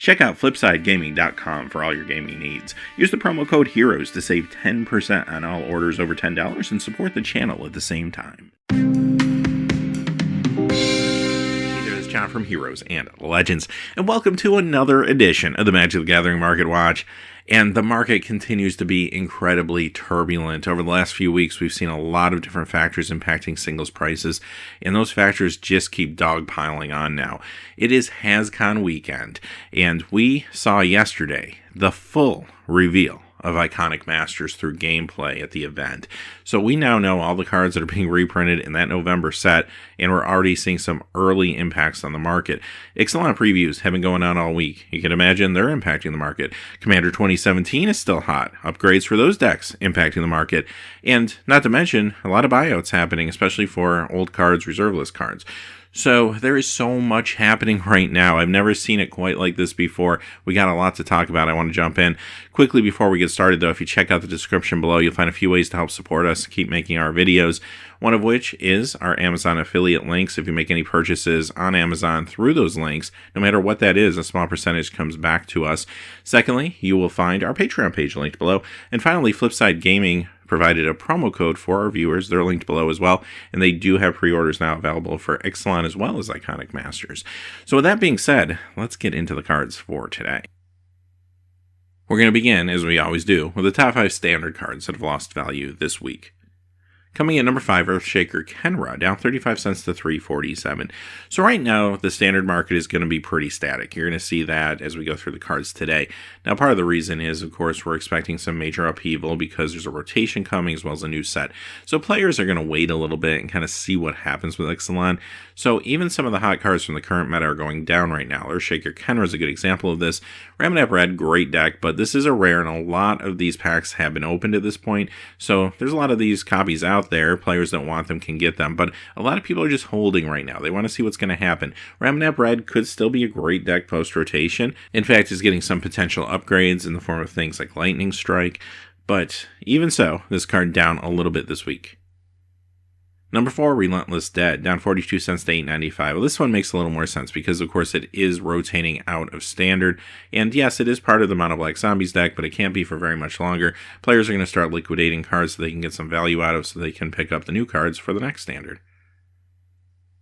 Check out FlipsideGaming.com for all your gaming needs. Use the promo code HEROES to save 10% on all orders over $10 and support the channel at the same time. Hey there, it's John from Heroes and Legends, and welcome to another edition of the Magic the Gathering Market Watch. And the market continues to be incredibly turbulent. Over the last few weeks, we've seen a lot of different factors impacting singles prices, and those factors just keep dogpiling on now. It is HasCon weekend, and we saw yesterday the full reveal of Iconic Masters through gameplay at the event. So we now know all the cards that are being reprinted in that November set, and we're already seeing some early impacts on the market. Ixalan previews have been going on all week. You can imagine they're impacting the market. Commander 2017 is still hot. Upgrades for those decks impacting the market. And not to mention, a lot of buyouts happening, especially for old cards, reserve list cards. So there is so much happening right now. I've never seen it quite like this before. We got a lot to talk about. I want to jump in quickly before we get started, though. If you check out the description below, you'll find a few ways to help support us, keep making our videos. One of which is our Amazon affiliate links. If you make any purchases on Amazon through those links, no matter what that is, a small percentage comes back to us. Secondly, you will find our Patreon page linked below. And finally, Flipside Gaming provided a promo code for our viewers. They're linked below as well, and they do have pre-orders now available for Ixalan as well as Iconic Masters. So with that being said, let's get into the cards for today. We're going to begin, as we always do, with the top 5 standard cards that have lost value this week. Coming in number 5, Earthshaker Kenra, down 35 cents to 347. So right now, the standard market is going to be pretty static. You're going to see that as we go through the cards today. Now, part of the reason is, of course, we're expecting some major upheaval because there's a rotation coming as well as a new set. So players are going to wait a little bit and kind of see what happens with Ixalan. So even some of the hot cards from the current meta are going down right now. Earthshaker Kenra is a good example of this. Ramanap Red, great deck, but this is a rare, and a lot of these packs have been opened at this point. So there's a lot of these copies out there. Players that want them can get them, but a lot of people are just holding right now. They want to see what's going to happen. Ramanap Red could still be a great deck post-rotation. In fact, is getting some potential upgrades in the form of things like Lightning Strike, but even so, this card down a little bit this week. Number 4, Relentless Dead, down 42 cents to 8.95. Well, this one makes a little more sense because, of course, it is rotating out of standard. And yes, it is part of the Mono Black Zombies deck, but it can't be for very much longer. Players are going to start liquidating cards so they can get some value out of so they can pick up the new cards for the next standard.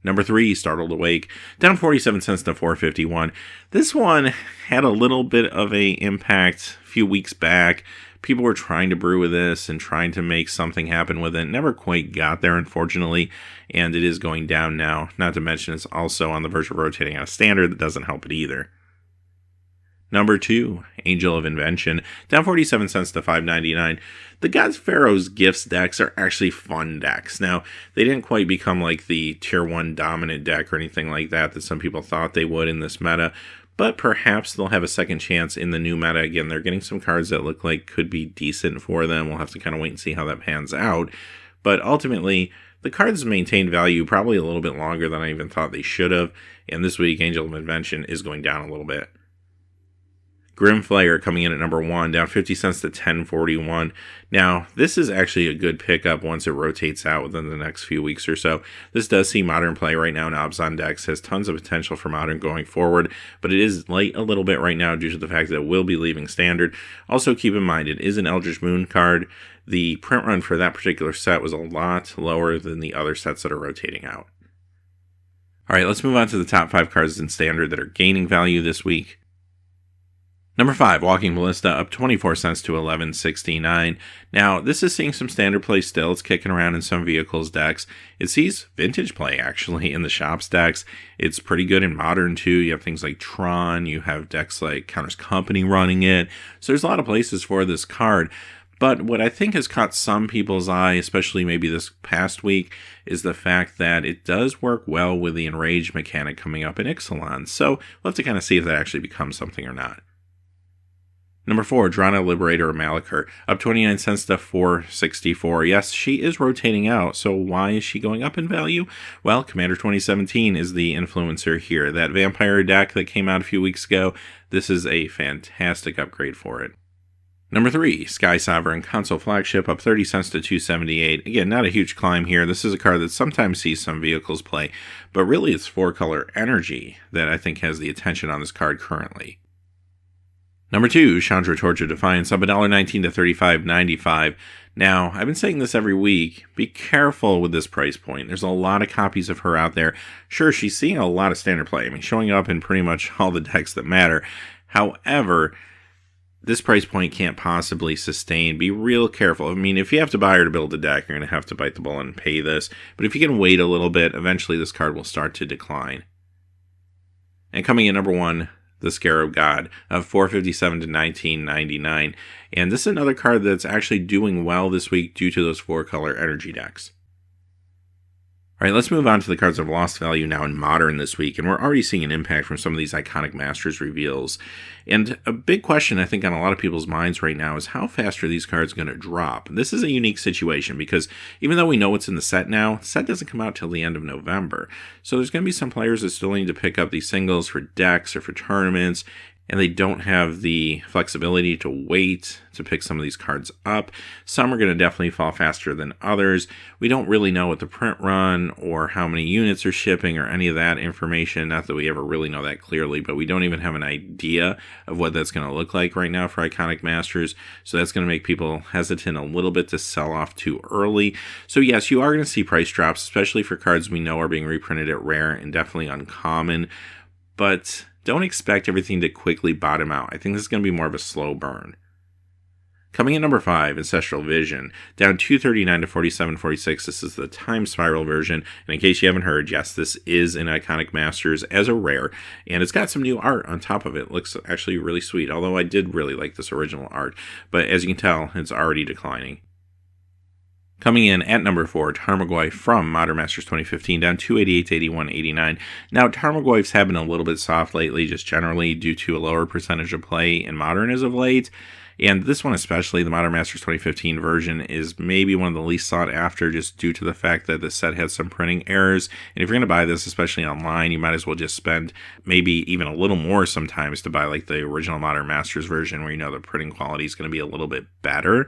Number 3, Startled Awake, down 47 cents to 4.51. This one had a little bit of a impact a few weeks back. People were trying to brew with this and trying to make something happen with it. Never quite got there, unfortunately, and it is going down now. Not to mention it's also on the verge of rotating out of standard. That doesn't help it either. Number 2, Angel of Invention, down 47 cents to 5.99. The God's Pharaoh's Gifts decks are actually fun decks. Now, they didn't quite become like the Tier 1 dominant deck or anything like that some people thought they would in this meta, but perhaps they'll have a second chance in the new meta. Again, they're getting some cards that look like could be decent for them. We'll have to kind of wait and see how that pans out. But ultimately, the cards maintained value probably a little bit longer than I even thought they should have. And this week, Angel of Invention is going down a little bit. Grimflayer coming in at number 1, down 50 cents to 10.41. Now, this is actually a good pickup once it rotates out within the next few weeks or so. This does see Modern play right now. Nobs decks has tons of potential for Modern going forward, but it is light a little bit right now due to the fact that it will be leaving Standard. Also, keep in mind, it is an Eldritch Moon card. The print run for that particular set was a lot lower than the other sets that are rotating out. All right, let's move on to the top 5 cards in Standard that are gaining value this week. Number 5, Walking Ballista, up 24 cents to 11.69. Now, this is seeing some standard play still. It's kicking around in some vehicles decks. It sees vintage play, actually, in the shops decks. It's pretty good in Modern, too. You have things like Tron. You have decks like Counter's Company running it. So there's a lot of places for this card. But what I think has caught some people's eye, especially maybe this past week, is the fact that it does work well with the Enrage mechanic coming up in Ixalan. So we'll have to kind of see if that actually becomes something or not. Number 4, Drana Liberator Malachor, up 29 cents to 4.64. Yes, she is rotating out, so why is she going up in value? Well, Commander 2017 is the influencer here. That vampire deck that came out a few weeks ago, this is a fantastic upgrade for it. Number 3, Sky Sovereign Console Flagship, up 30 cents to 2.78. Again, not a huge climb here. This is a card that sometimes sees some vehicles play, but really it's 4-color energy that I think has the attention on this card currently. Number 2, Chandra Torch of Defiance, up $1.19 to $35.95. Now, I've been saying this every week, be careful with this price point. There's a lot of copies of her out there. Sure, she's seeing a lot of standard play. I mean, showing up in pretty much all the decks that matter. However, this price point can't possibly sustain. Be real careful. I mean, if you have to buy her to build a deck, you're going to have to bite the bullet and pay this. But if you can wait a little bit, eventually this card will start to decline. And coming in number 1, the Scarab God, of $4.57 to $19.99. And this is another card that's actually doing well this week due to those 4-color energy decks. All right, let's move on to the cards that have lost value now in Modern this week, and we're already seeing an impact from some of these Iconic Masters reveals. And a big question, I think, on a lot of people's minds right now is how fast are these cards going to drop? This is a unique situation because even though we know what's in the set now, the set doesn't come out till the end of November. So there's going to be some players that still need to pick up these singles for decks or for tournaments, and they don't have the flexibility to wait to pick some of these cards up. Some are going to definitely fall faster than others. We don't really know what the print run or how many units are shipping or any of that information. Not that we ever really know that clearly, but we don't even have an idea of what that's going to look like right now for Iconic Masters. So that's going to make people hesitant a little bit to sell off too early. So yes, you are going to see price drops, especially for cards we know are being reprinted at rare and definitely uncommon. But don't expect everything to quickly bottom out. I think this is going to be more of a slow burn. Coming in number 5, Ancestral Vision, down $2.39 to $47.46. This is the Time Spiral version. And in case you haven't heard, yes, this is an Iconic Masters as a rare. And it's got some new art on top of it. It looks actually really sweet, although I did really like this original art. But as you can tell, it's already declining. Coming in at number 4, Tarmogoyf from Modern Masters 2015, down $2.88 to $81.89. Now, Tarmogoyfs have been a little bit soft lately, just generally due to a lower percentage of play in Modern as of late. And this one especially, the Modern Masters 2015 version, is maybe one of the least sought after just due to the fact that the set has some printing errors. And if you're going to buy this, especially online, you might as well just spend maybe even a little more sometimes to buy like the original Modern Masters version where you know the printing quality is going to be a little bit better.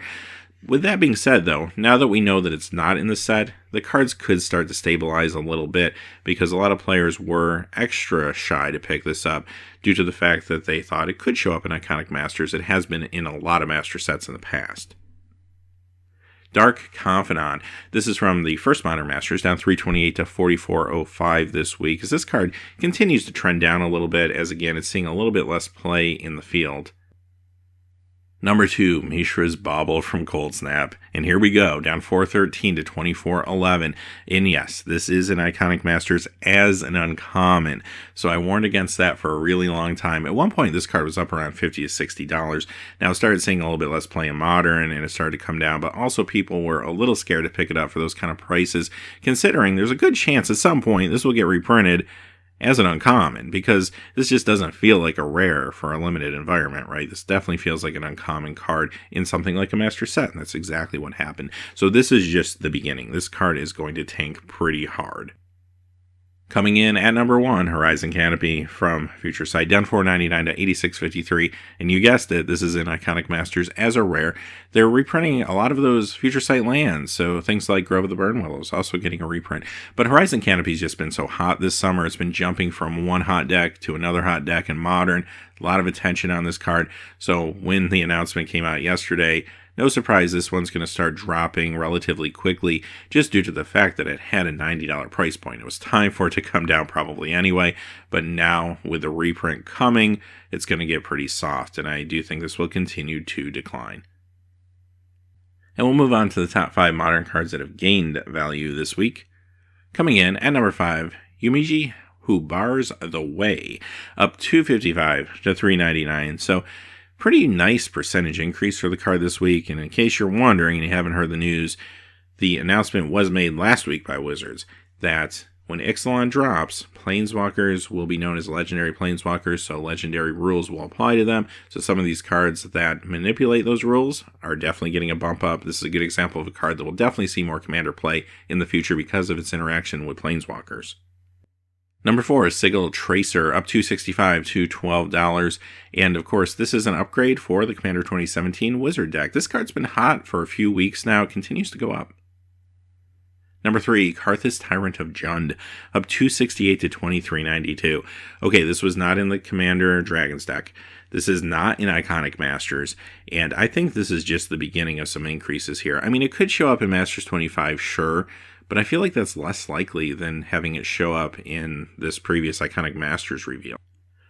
With that being said, though, now that we know that it's not in the set, the cards could start to stabilize a little bit because a lot of players were extra shy to pick this up due to the fact that they thought it could show up in Iconic Masters. It has been in a lot of Master sets in the past. Dark Confidant. This is from the first Modern Masters, down $3.28 to $44.05 this week, as this card continues to trend down a little bit, as again, it's seeing a little bit less play in the field. Number 2, Mishra's Bauble from Cold Snap. And here we go, down $4.13 to $24.11. And yes, this is an Iconic Masters as an uncommon. So I warned against that for a really long time. At one point, this card was up around $50 to $60. Now, it started seeing a little bit less play in Modern, and it started to come down. But also, people were a little scared to pick it up for those kind of prices, considering there's a good chance at some point this will get reprinted as an uncommon, because this just doesn't feel like a rare for a limited environment, right? This definitely feels like an uncommon card in something like a Master set, and that's exactly what happened. So this is just the beginning. This card is going to tank pretty hard. Coming in at number 1, Horizon Canopy from Future Sight, down $4.99 to $86.53. And you guessed it, this is in Iconic Masters as a rare. They're reprinting a lot of those Future Sight lands, so things like Grove of the Burn Willows also getting a reprint. But Horizon Canopy's just been so hot this summer. It's been jumping from one hot deck to another hot deck in Modern. A lot of attention on this card. So when the announcement came out yesterday, no surprise this one's going to start dropping relatively quickly just due to the fact that it had a $90 price point. It was time for it to come down probably anyway, but now with the reprint coming, it's going to get pretty soft, and I do think this will continue to decline. And we'll move on to the top 5 Modern cards that have gained value this week. Coming in at number 5, Yumiji Who Bars the Way, up $2.55 to $3.99. So pretty nice percentage increase for the card this week. And in case you're wondering and you haven't heard the news, the announcement was made last week by Wizards that when Ixalan drops, Planeswalkers will be known as legendary Planeswalkers, so legendary rules will apply to them. So some of these cards that manipulate those rules are definitely getting a bump up. This is a good example of a card that will definitely see more Commander play in the future because of its interaction with Planeswalkers. Number 4 is Sigil Tracer, up $2.65 to $12. And of course, this is an upgrade for the Commander 2017 Wizard deck. This card's been hot for a few weeks now. It continues to go up. Number 3, Karthus Tyrant of Jund, up $2.68 to $23.92. Okay, this was not in the Commander Dragons deck. This is not an Iconic Masters, and I think this is just the beginning of some increases here. I mean, it could show up in Masters 25, sure, but I feel like that's less likely than having it show up in this previous Iconic Masters reveal.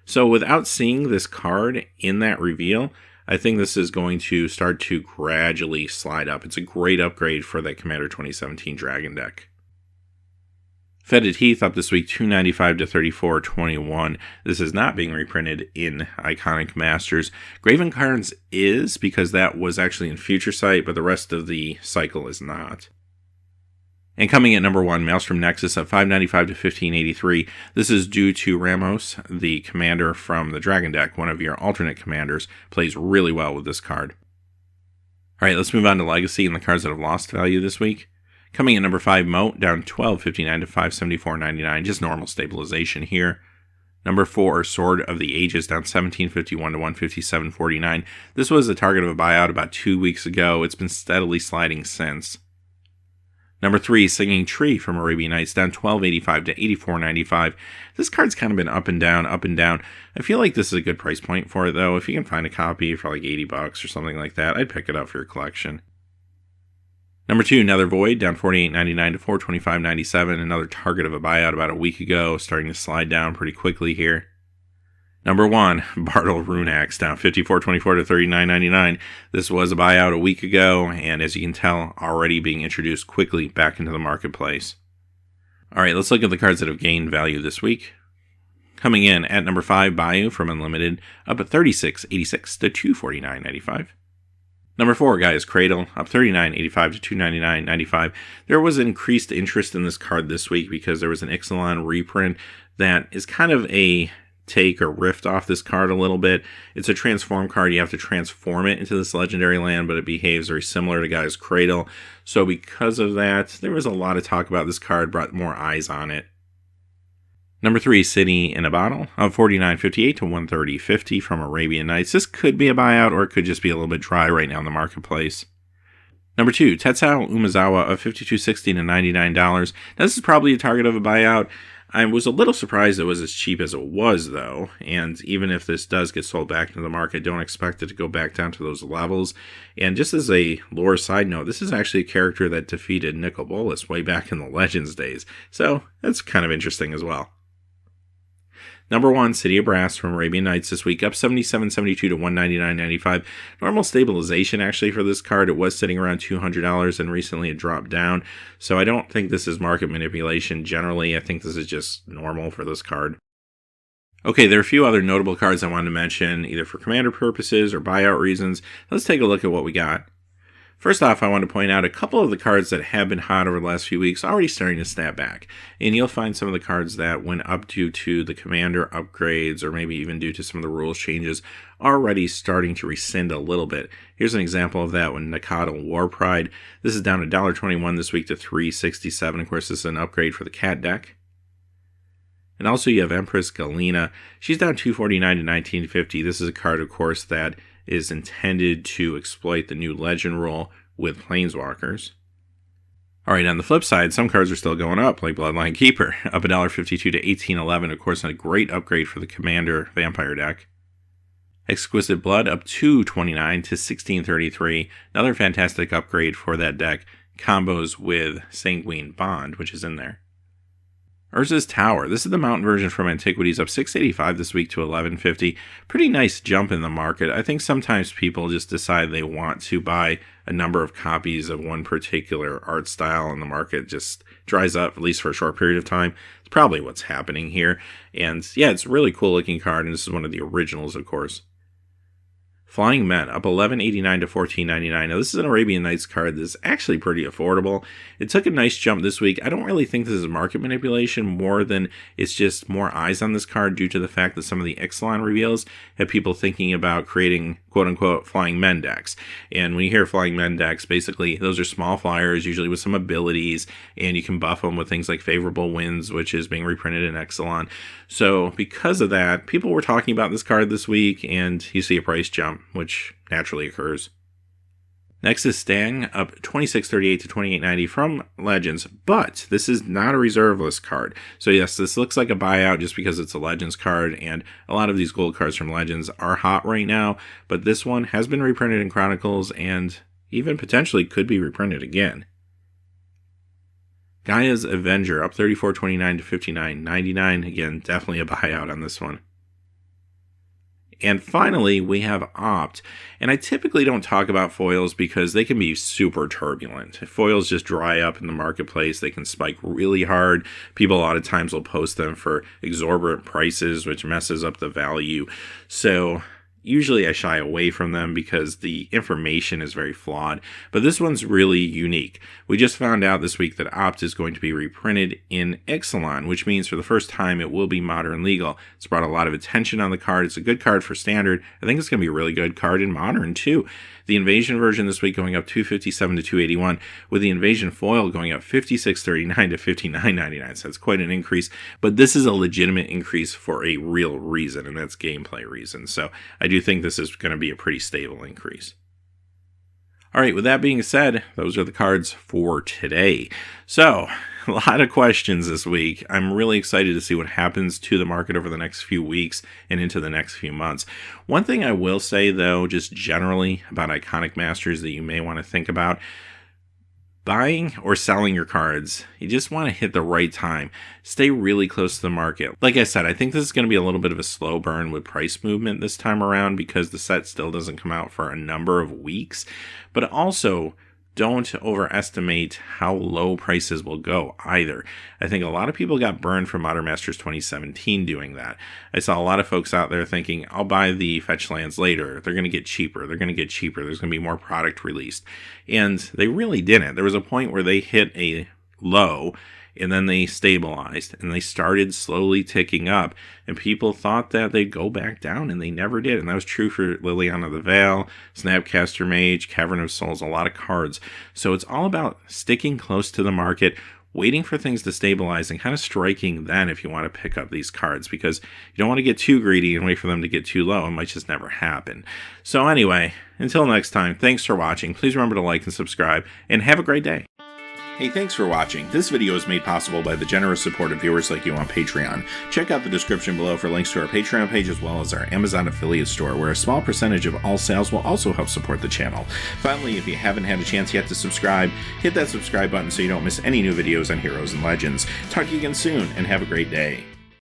So without seeing this card in that reveal, I think this is going to start to gradually slide up. It's a great upgrade for that Commander 2017 Dragon deck. Fetid Heath up this week, 295 to 34.21. This is not being reprinted in Iconic Masters. Graven Cards is, because that was actually in Future Sight, but the rest of the cycle is not. And coming at number 1, Maelstrom Nexus up 595 to 1583. This is due to Ramos, the commander from the Dragon deck, one of your alternate commanders, plays really well with this card. Alright, let's move on to Legacy and the cards that have lost value this week. Coming in number 5, Moat, down 12.59 to 574.99, just normal stabilization here. Number 4, Sword of the Ages, down 17.51 to 157.49. This was the target of a buyout about 2 weeks ago. It's been steadily sliding since. Number 3, Singing Tree from Arabian Nights, down 12.85 to 84.95. This card's kind of been up and down, up and down. I feel like this is a good price point for it, though. If you can find a copy for like $80 or something like that, I'd pick it up for your collection. Number 2, Nether Void, down 48.99 to 425.97. Another target of a buyout about a week ago, starting to slide down pretty quickly here. Number 1, Bartle Runax, down 54.24 to 39.99. This was a buyout a week ago, and as you can tell, already being introduced quickly back into the marketplace. Alright, let's look at the cards that have gained value this week. Coming in at number 5, Bayou from Unlimited, up at 36.86 to 249.95. Number 4, Gaia's Cradle, up 39.85 to 299.95. There was increased interest in this card this week because there was an Ixalan reprint that is kind of a take or rift off this card a little bit. It's a transform card. You have to transform it into this legendary land, but it behaves very similar to Gaia's Cradle. So because of that, there was a lot of talk about this card, brought more eyes on it. Number 3, City in a Bottle, up 49.58 to 130.50 from Arabian Nights. This could be a buyout, or it could just be a little bit dry right now in the marketplace. Number 2, Tetsao Umezawa, of $52.60 to $99. Now, this is probably a target of a buyout. I was a little surprised it was as cheap as it was, though, and even if this does get sold back into the market, don't expect it to go back down to those levels. And just as a lore side note, this is actually a character that defeated Nicol Bolas way back in the Legends days, so that's kind of interesting as well. Number 1, City of Brass from Arabian Nights this week, up 77.72 to 199.95. Normal stabilization actually for this card. It was sitting around $200 and recently it dropped down. So I don't think this is market manipulation generally. I think this is just normal for this card. Okay, there are a few other notable cards I wanted to mention, either for commander purposes or buyout reasons. Let's take a look at what we got. First off, I want to point out a couple of the cards that have been hot over the last few weeks already starting to snap back. And you'll find some of the cards that went up due to the commander upgrades or maybe even due to some of the rules changes already starting to rescind a little bit. Here's an example of that with Nakata War Pride. This is down $1.21 this week to $3.67. Of course, this is an upgrade for the Cat deck. And also you have Empress Galena. She's down $2.49 to $19.50. This is a card, of course, that is intended to exploit the new legend rule with Planeswalkers. Alright, on the flip side, some cards are still going up, like Bloodline Keeper, up $1.52 to $18.11, of course, a great upgrade for the Commander Vampire deck. Exquisite Blood up $2.29 to $16.33, another fantastic upgrade for that deck, combos with Sanguine Bond, which is in there. Urza's Tower. This is the mountain version from Antiquities, up $6.85 this week to $11.50. Pretty nice jump in the market. I think sometimes people just decide they want to buy a number of copies of one particular art style and the market just dries up, at least for a short period of time. It's probably what's happening here. And yeah, it's a really cool looking card, and this is one of the originals, of course. Flying Men, up $11.89 to $14.99. Now, this is an Arabian Nights card that's actually pretty affordable. It took a nice jump this week. I don't really think this is market manipulation more than it's just more eyes on this card due to the fact that some of the Ixalan reveals have people thinking about creating quote-unquote Flying Men decks. And when you hear Flying Men decks, basically those are small flyers, usually with some abilities, and you can buff them with things like Favorable Winds, which is being reprinted in Ixalan. So because of that, people were talking about this card this week, and you see a price jump, which naturally occurs. Next is Stang, up 2638 to 2890 from Legends, but this is not a reserve list card. So yes, this looks like a buyout just because it's a Legends card, and a lot of these gold cards from Legends are hot right now, but this one has been reprinted in Chronicles and even potentially could be reprinted again. Gaia's Avenger, up 3429 to 5999. Again, definitely a buyout on this one. And finally, we have Opt. And I typically don't talk about foils because they can be super turbulent. If foils just dry up in the marketplace, they can spike really hard. People a lot of times will post them for exorbitant prices, which messes up the value. So usually I shy away from them because the information is very flawed, but this one's really unique. We just found out this week that Opt is going to be reprinted in Ixalan, which means for the first time it will be modern legal. It's brought a lot of attention on the card. It's a good card for standard. I think it's going to be a really good card in modern too. The Invasion version this week going up 257 to 281, with the Invasion foil going up 5639 to 5999. So that's quite an increase, but this is a legitimate increase for a real reason, and that's gameplay reason. So I do think this is going to be a pretty stable increase. All right, with that being said, those are the cards for today. So, a lot of questions this week. I'm really excited to see what happens to the market over the next few weeks and into the next few months. One thing I will say, though, just generally about Iconic Masters that you may want to think about, buying or selling your cards, you just want to hit the right time. Stay really close to the market. Like I said, I think this is going to be a little bit of a slow burn with price movement this time around because the set still doesn't come out for a number of weeks. But also, don't overestimate how low prices will go either. I think a lot of people got burned from Modern Masters 2017 doing that. I saw a lot of folks out there thinking, I'll buy the fetch lands later. They're going to get cheaper. They're going to get cheaper. There's going to be more product released. And they really didn't. There was a point where they hit a low and then they stabilized and they started slowly ticking up, and people thought that they'd go back down, and they never did. And that was true for Liliana the Veil, Snapcaster Mage, Cavern of Souls, a lot of cards. So it's all about sticking close to the market, waiting for things to stabilize, and kind of striking then if you want to pick up these cards, because you don't want to get too greedy and wait for them to get too low. It might just never happen. So anyway, until next time, thanks for watching. Please remember to like and subscribe, and have a great day. Hey, thanks for watching. This video is made possible by the generous support of viewers like you on Patreon. Check out the description below for links to our Patreon page as well as our Amazon affiliate store, where a small percentage of all sales will also help support the channel. Finally, if you haven't had a chance yet to subscribe, hit that subscribe button so you don't miss any new videos on Heroes and Legends. Talk to you again soon, and have a great day.